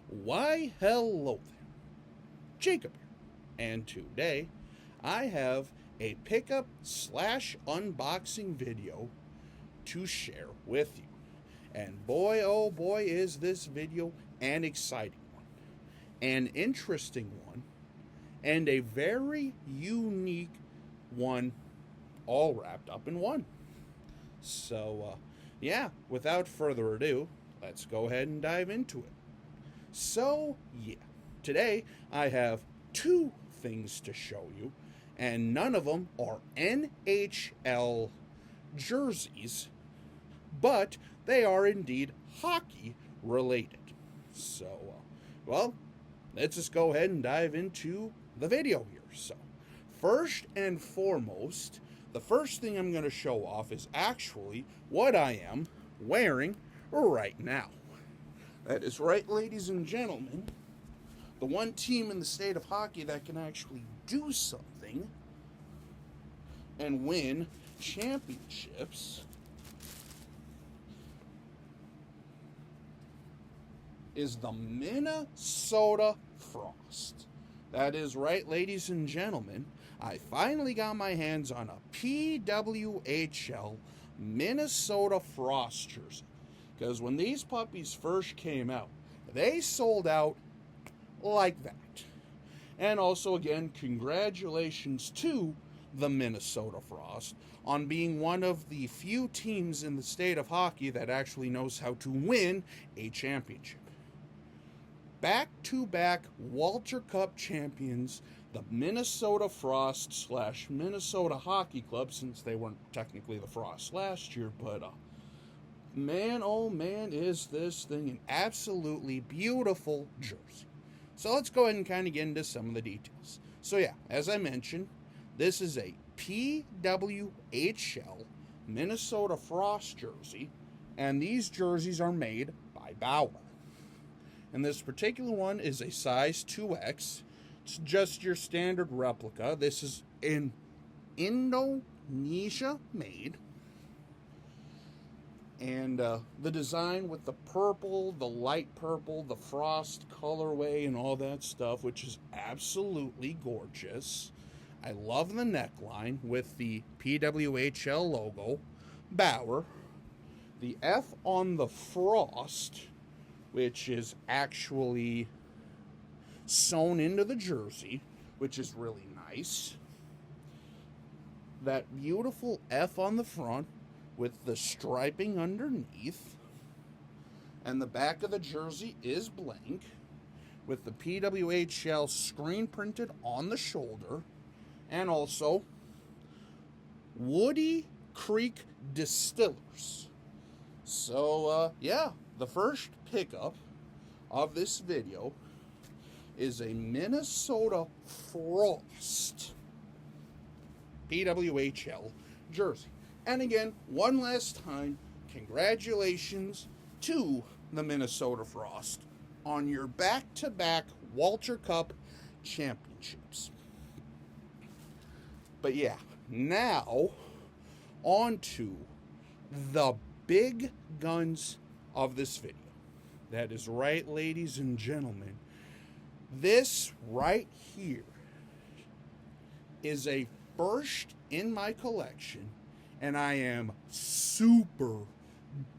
Why, hello there, Jacob here, and today I have a pickup slash unboxing video to share with you. And boy, oh boy, is this video an exciting one, an interesting one, and a very unique one, all wrapped up in one. So, without further ado, let's go ahead and dive into it. So, today I have two things to show you, and none of them are NHL jerseys, but they are indeed hockey related. So, let's just go ahead and dive into the video here. So, first and foremost, the first thing I'm going to show off is actually what I am wearing right now. That is right, ladies and gentlemen. The one team in the state of hockey that can actually do something and win championships is the Minnesota Frost. That is right, ladies and gentlemen. I finally got my hands on a PWHL Minnesota Frost jersey. Because when these puppies first came out, they sold out like that. And also, again, congratulations to the Minnesota Frost on being one of the few teams in the state of hockey that actually knows how to win a championship. Back-to-back Walter Cup champions, the Minnesota Frost / Minnesota Hockey Club, since they weren't technically the Frost last year, but man, oh man, is this thing an absolutely beautiful jersey. So let's go ahead and kind of get into some of the details. So as I mentioned, this is a PWHL Minnesota Frost jersey, and these jerseys are made by Bauer. And this particular one is a size 2X. It's just your standard replica. This is in Indonesia made. And the design with the purple, the light purple, the frost colorway, and all that stuff, which is absolutely gorgeous. I love the neckline with the PWHL logo, Bauer. The F on the Frost, which is actually sewn into the jersey, which is really nice. That beautiful F on the front with the striping underneath. And the back of the jersey is blank with the PWHL screen printed on the shoulder. And also Woody Creek Distillers. So, the first pickup of this video is a Minnesota Frost PWHL jersey. And again, one last time, congratulations to the Minnesota Frost on your back-to-back Walter Cup championships. But now on to the big guns of this video. That is right, ladies and gentlemen. This right here is a first in my collection, and I am super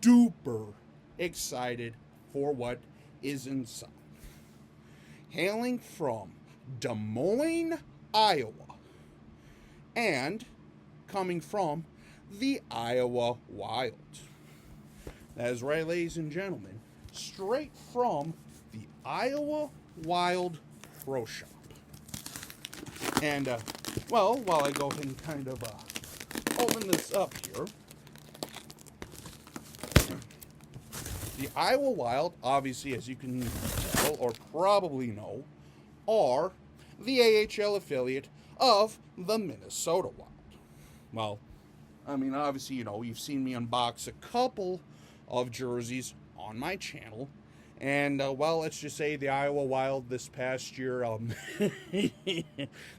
duper excited for what is inside. Hailing from Des Moines, Iowa, and coming from the Iowa Wild. That is right, ladies and gentlemen, straight from the Iowa Wild Pro Shop. And, while I go ahead and kind of open this up here, the Iowa Wild, obviously, as you can tell or probably know, are the AHL affiliate of the Minnesota Wild. Well, I mean, obviously, you've seen me unbox a couple of jerseys on my channel. And, let's just say the Iowa Wild this past year,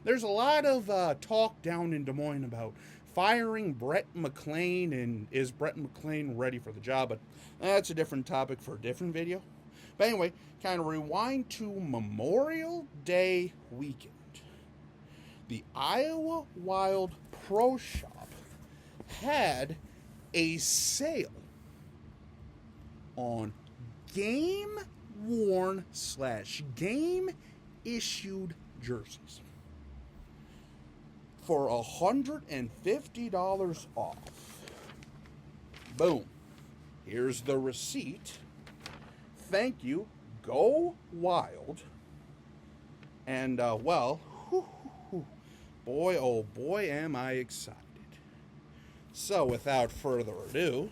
there's a lot of talk down in Des Moines about firing Brett McLean, and is Brett McLean ready for the job? But that's a different topic for a different video. But anyway, kind of rewind to Memorial Day weekend. The Iowa Wild Pro Shop had a sale on game-worn / game-issued jerseys for $150 off. Boom. Here's the receipt. Thank you. Go Wild. And, well, boy, oh boy, am I excited. So, without further ado,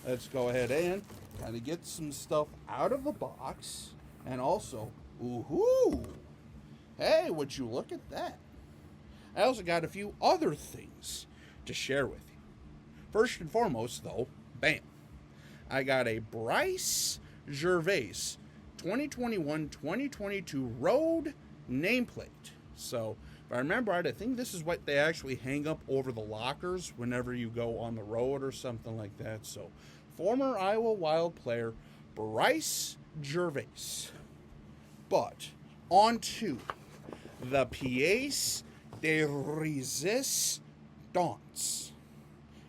let's go ahead and kind of get some stuff out of the box. And also, ooh, hey, would you look at that? I also got a few other things to share with you. First and foremost, though, bam, I got a Bryce Gervais 2021-2022 road nameplate. So, if I remember right, I think this is what they actually hang up over the lockers whenever you go on the road or something like that. So, former Iowa Wild player Bryce Gervais. But, on to the pièce de résistance.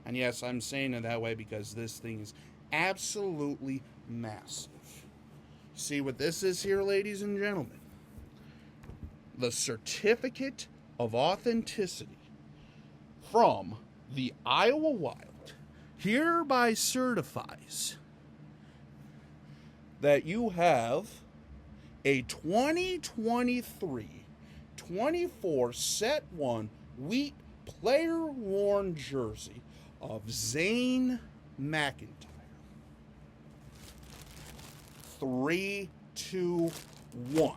And yes, I'm saying it that way because this thing is absolutely massive. See what this is here, ladies and gentlemen? The certificate of authenticity from the Iowa Wild hereby certifies that you have a 2023-24 Set 1 Wheat player-worn jersey of Zane McIntyre. 3, 2, 1.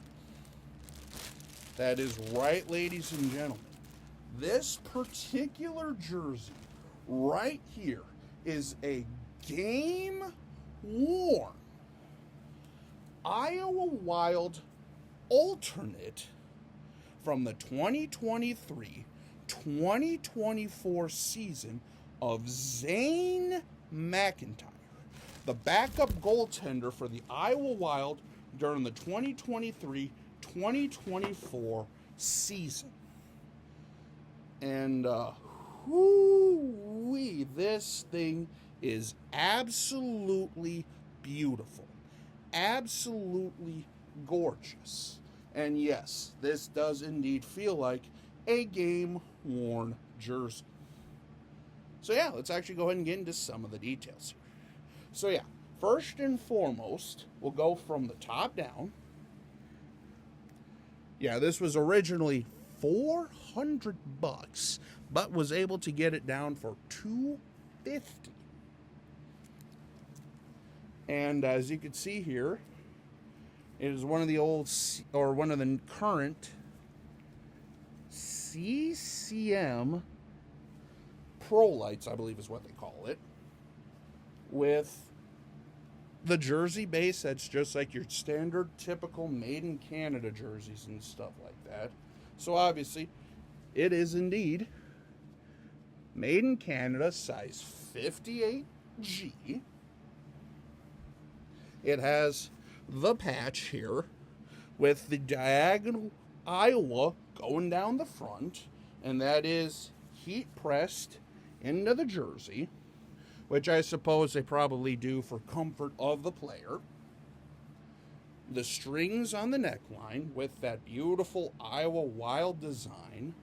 That is right, ladies and gentlemen. This particular jersey right here is a game-worn Iowa Wild alternate from the 2023-2024 season of Zane McIntyre, the backup goaltender for the Iowa Wild during the 2023-2024 season. And, this thing is absolutely beautiful. Absolutely gorgeous. And yes, this does indeed feel like a game-worn jersey. So yeah, let's actually go ahead and get into some of the details here. So yeah, first and foremost, we'll go from the top down. Yeah, this was originally $400, but was able to get it down for $250. And as you can see here, it is one of the one of the current CCM Pro Lights, I believe is what they call it, with the jersey base that's just like your standard, typical made in Canada jerseys and stuff like that. So obviously, it is indeed made in Canada, size 58G. It has the patch here with the diagonal Iowa going down the front, and that is heat pressed into the jersey, which I suppose they probably do for comfort of the player. The strings on the neckline with that beautiful Iowa Wild design.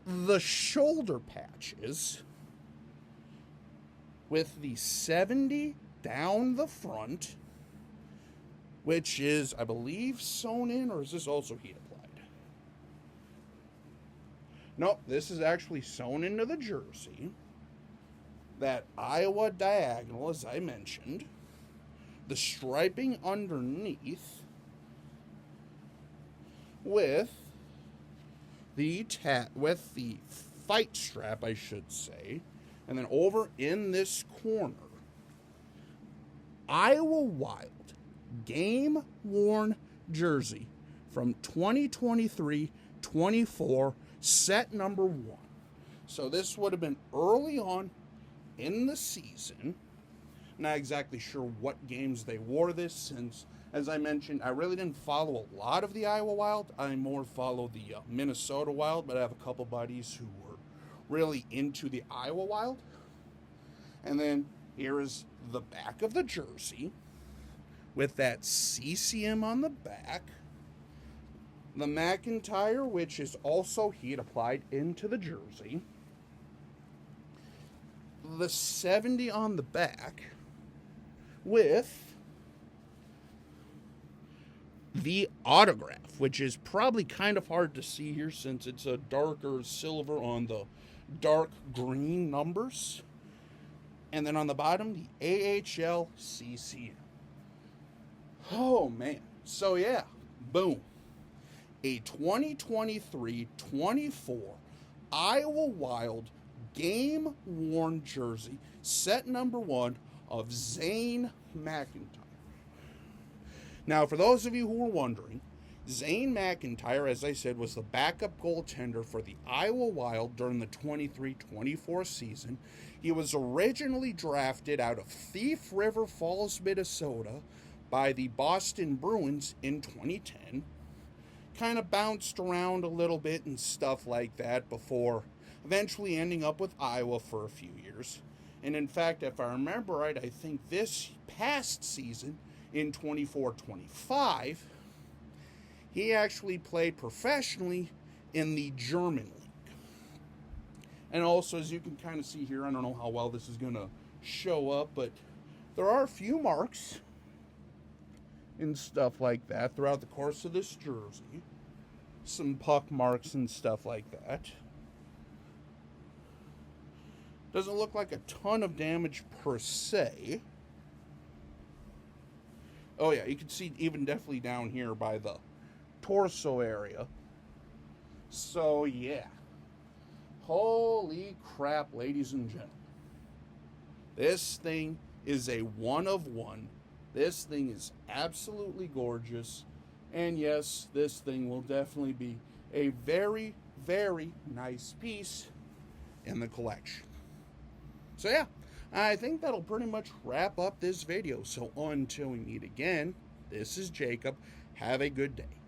The shoulder patches with the 70 down the front, which is, I believe, sewn in, or is this also heat applied? Nope, this is actually sewn into the jersey. That Iowa diagonal, as I mentioned. The striping underneath with the fight strap, I should say. And then over in this corner, Iowa Wild game-worn jersey from 2023-24, set number 1. So this would have been early on in the season, Not exactly sure what games they wore this, since, as I mentioned, I really didn't follow a lot of the Iowa Wild. I more follow the Minnesota Wild, but I have a couple buddies who were really into the Iowa Wild. And then here is the back of the jersey with that CCM on the back. The McIntyre, which is also heat applied into the jersey. The 70 on the back with the autograph, which is probably kind of hard to see here since it's a darker silver on the dark green numbers. And then on the bottom, the AHL CCM. Oh, man. So, yeah. Boom. A 2023-24 Iowa Wild game-worn jersey, set number 1 of Zane McIntyre. Now, for those of you who were wondering, Zane McIntyre, as I said, was the backup goaltender for the Iowa Wild during the 23-24 season. He was originally drafted out of Thief River Falls, Minnesota, by the Boston Bruins in 2010. Kind of bounced around a little bit and stuff like that before eventually ending up with Iowa for a few years. And in fact, if I remember right, I think this past season, in 24-25, he actually played professionally in the German league. And also, as you can kind of see here, I don't know how well this is going to show up, but there are a few marks and stuff like that throughout the course of this jersey. Some puck marks and stuff like that. Doesn't look like a ton of damage per se. Oh yeah, you can see even definitely down here by the torso area. So yeah. Holy crap, ladies and gentlemen. This thing is a one of one. This thing is absolutely gorgeous. And yes, this thing will definitely be a very, very nice piece in the collection. So yeah, I think that'll pretty much wrap up this video. So until we meet again, this is Jacob. Have a good day.